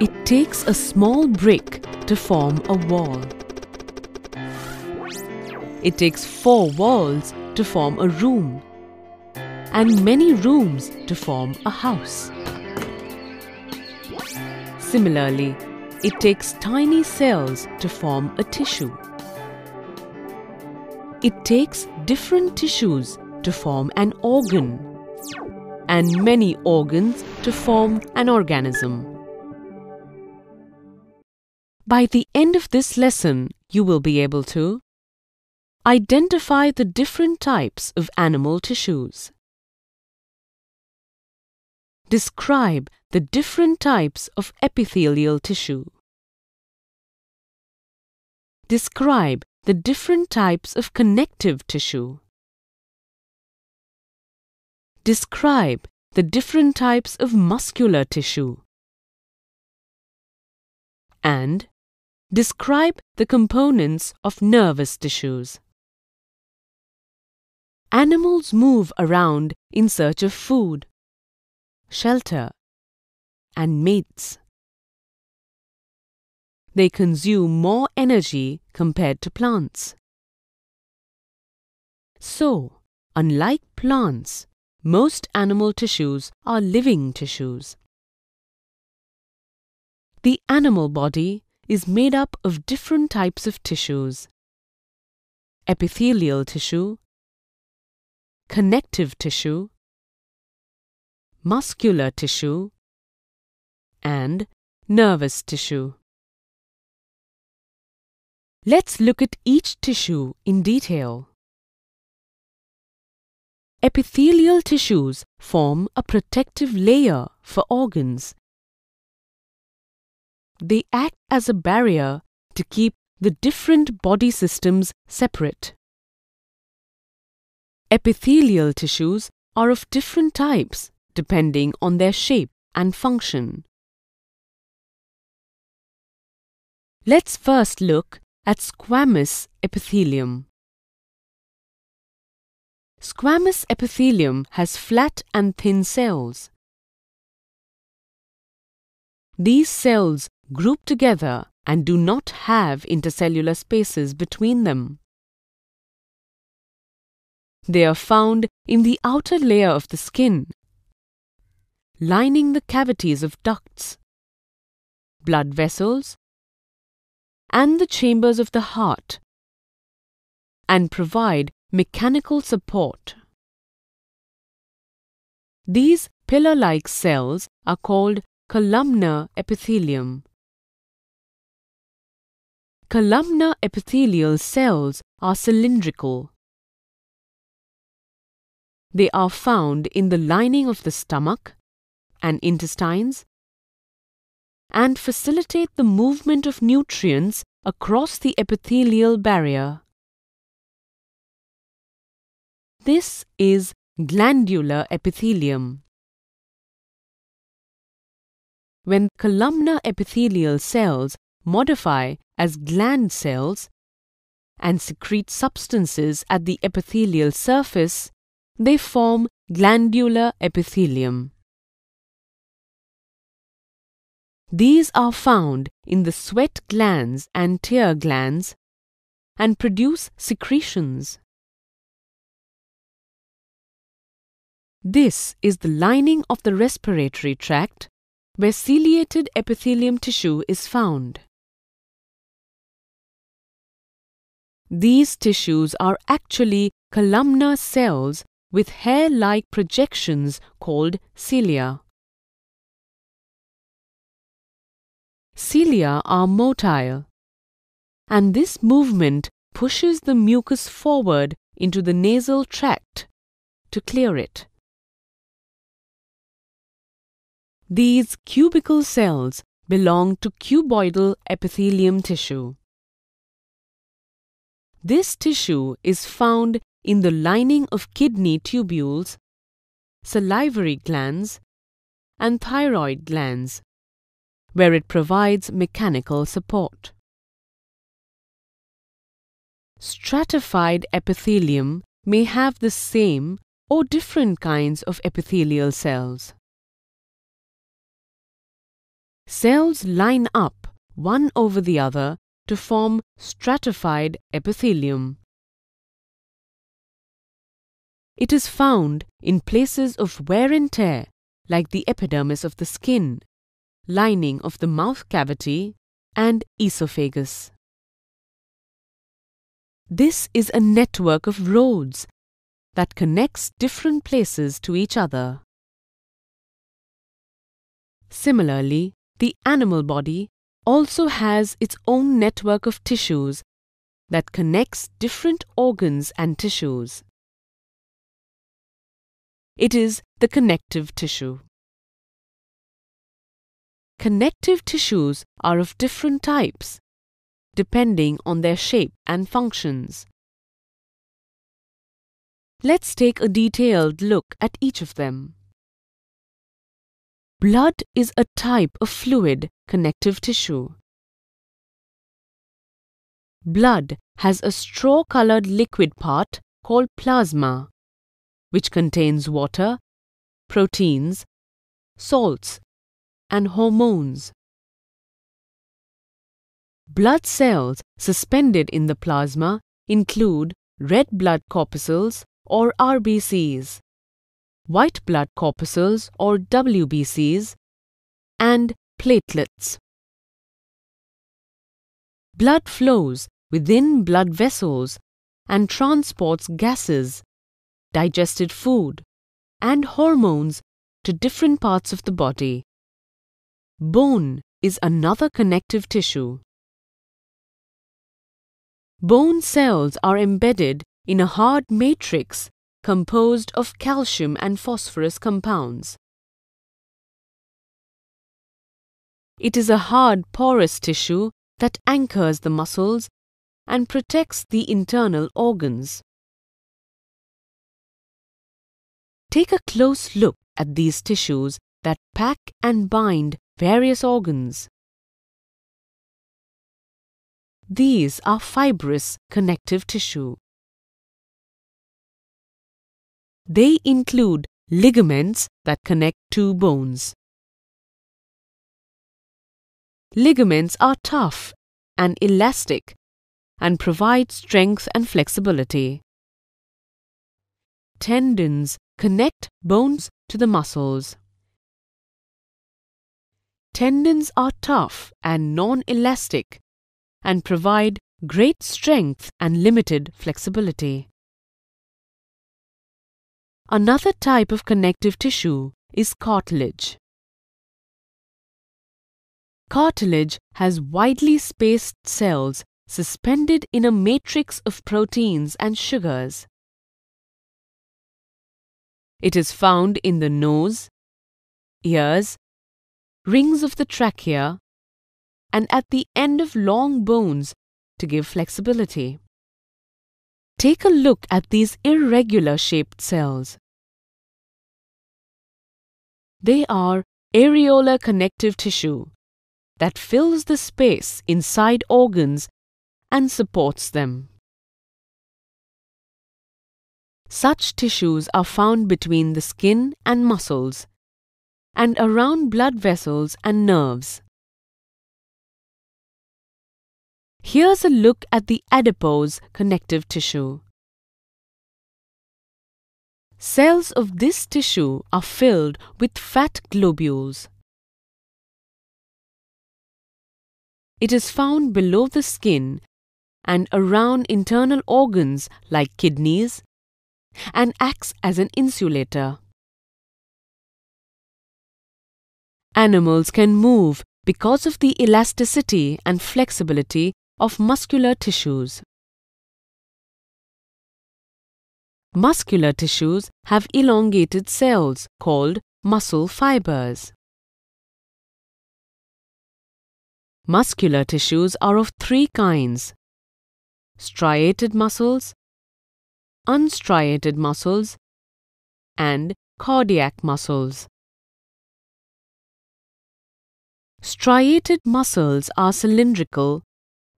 It takes a small brick to form a wall. It takes 4 walls to form a room, and many rooms to form a house. Similarly, it takes tiny cells to form a tissue. It takes different tissues to form an organ, and many organs to form an organism. By the end of this lesson, you will be able to identify the different types of animal tissues. Describe the different types of epithelial tissue. Describe the different types of connective tissue. Describe the different types of muscular tissue. And describe the components of nervous tissues. Animals move around in search of food, shelter, and mates. They consume more energy compared to plants. So, unlike plants, most animal tissues are living tissues. The animal body is made up of different types of tissues: epithelial tissue, connective tissue, muscular tissue, and nervous tissue. Let's look at each tissue in detail. Epithelial tissues form a protective layer for organs. They act as a barrier to keep the different body systems separate. Epithelial tissues are of different types depending on their shape and function. Let's first look at squamous epithelium. Squamous epithelium has flat and thin cells. These cells group together and do not have intercellular spaces between them. They are found in the outer layer of the skin, lining the cavities of ducts, blood vessels, and the chambers of the heart, and provide mechanical support. These pillar-like cells are called columnar epithelium. Columnar epithelial cells are cylindrical. They are found in the lining of the stomach and intestines and facilitate the movement of nutrients across the epithelial barrier. This is glandular epithelium. When columnar epithelial cells modify as gland cells and secrete substances at the epithelial surface, they form glandular epithelium. These are found in the sweat glands and tear glands and produce secretions. This is the lining of the respiratory tract where ciliated epithelium tissue is found. These tissues are actually columnar cells with hair-like projections called cilia. Cilia are motile, and this movement pushes the mucus forward into the nasal tract to clear it. These cubical cells belong to cuboidal epithelium tissue. This tissue is found in the lining of kidney tubules, salivary glands, and thyroid glands, where it provides mechanical support. Stratified epithelium may have the same or different kinds of epithelial cells. cells line up one over the other to form stratified epithelium. It is found in places of wear and tear, like the epidermis of the skin, lining of the mouth cavity, and esophagus. This is a network of roads that connects different places to each other. Similarly, the animal body also has its own network of tissues that connects different organs and tissues. It is the connective tissue. Connective tissues are of different types, depending on their shape and functions. Let's take a detailed look at each of them. Blood is a type of fluid connective tissue. Blood has a straw-colored liquid part called plasma, which contains water, proteins, salts, and hormones. Blood cells suspended in the plasma include red blood corpuscles or RBCs, white blood corpuscles or WBCs, and platelets. Blood flows within blood vessels and transports gases, digested food, and hormones to different parts of the body. Bone is another connective tissue. Bone cells are embedded in a hard matrix composed of calcium and phosphorus compounds. It is a hard, porous tissue that anchors the muscles and protects the internal organs. Take a close look at these tissues that pack and bind various organs. These are fibrous connective tissue. They include ligaments that connect two bones. Ligaments are tough and elastic and provide strength and flexibility. Tendons connect bones to the muscles. Tendons are tough and non-elastic and provide great strength and limited flexibility. Another type of connective tissue is cartilage. Cartilage has widely spaced cells suspended in a matrix of proteins and sugars. It is found in the nose, ears, rings of the trachea, and at the end of long bones to give flexibility. Take a look at these irregular shaped cells. They are areolar connective tissue that fills the space inside organs and supports them. Such tissues are found between the skin and muscles and around blood vessels and nerves. Here's a look at the adipose connective tissue. Cells of this tissue are filled with fat globules. It is found below the skin and around internal organs like kidneys and acts as an insulator. Animals can move because of the elasticity and flexibility of muscular tissues. Muscular tissues have elongated cells called muscle fibers. Muscular tissues are of three kinds: striated muscles, unstriated muscles, and cardiac muscles. Striated muscles are cylindrical,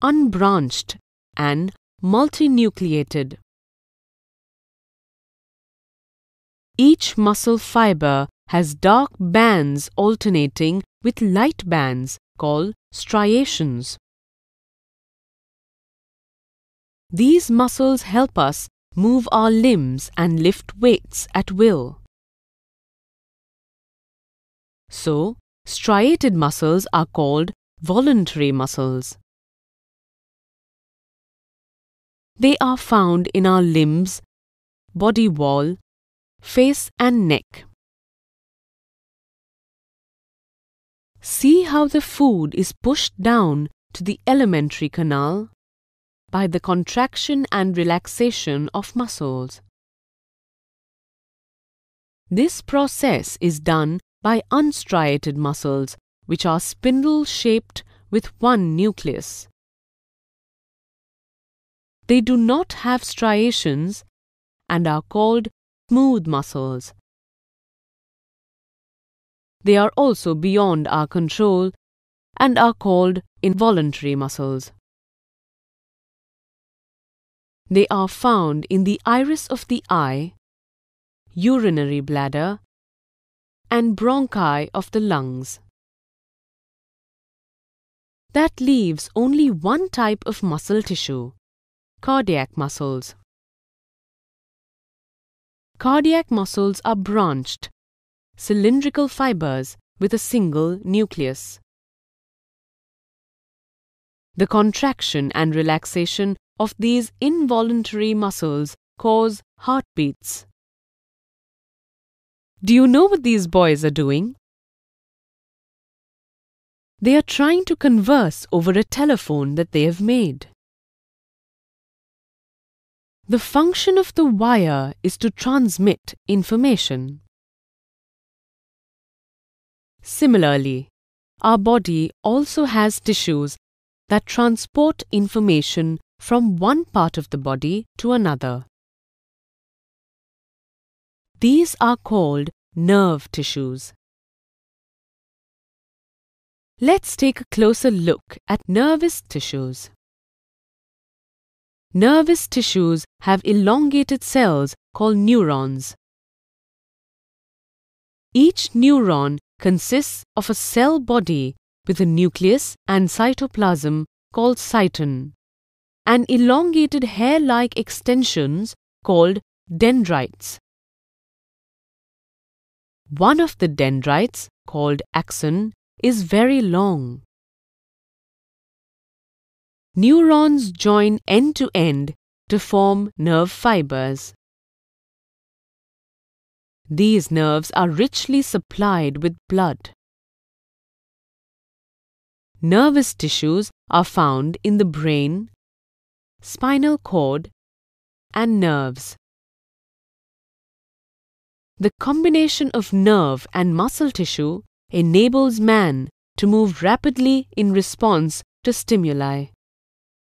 unbranched, and multinucleated. Each muscle fiber has dark bands alternating with light bands called striations. These muscles help us move our limbs and lift weights at will. So, striated muscles are called voluntary muscles. They are found in our limbs, body wall, face and neck. See how the food is pushed down to the alimentary canal by the contraction and relaxation of muscles. This process is done by unstriated muscles, which are spindle-shaped with one nucleus. They do not have striations and are called smooth muscles. They are also beyond our control and are called involuntary muscles. They are found in the iris of the eye, urinary bladder, and bronchi of the lungs. That leaves only one type of muscle tissue, cardiac muscles. Cardiac muscles are branched, cylindrical fibers with a single nucleus. The contraction and relaxation of these involuntary muscles cause heartbeats. Do you know what these boys are doing? They are trying to converse over a telephone that they have made. The function of the wire is to transmit information. Similarly, our body also has tissues that transport information from one part of the body to another. These are called nerve tissues. Let's take a closer look at nervous tissues. Nervous tissues have elongated cells called neurons. Each neuron consists of a cell body with a nucleus and cytoplasm called cyton, and elongated hair-like extensions called dendrites. One of the dendrites, called axon, is very long. Neurons join end to end to form nerve fibers. These nerves are richly supplied with blood. Nervous tissues are found in the brain, spinal cord, and nerves. The combination of nerve and muscle tissue enables man to move rapidly in response to stimuli.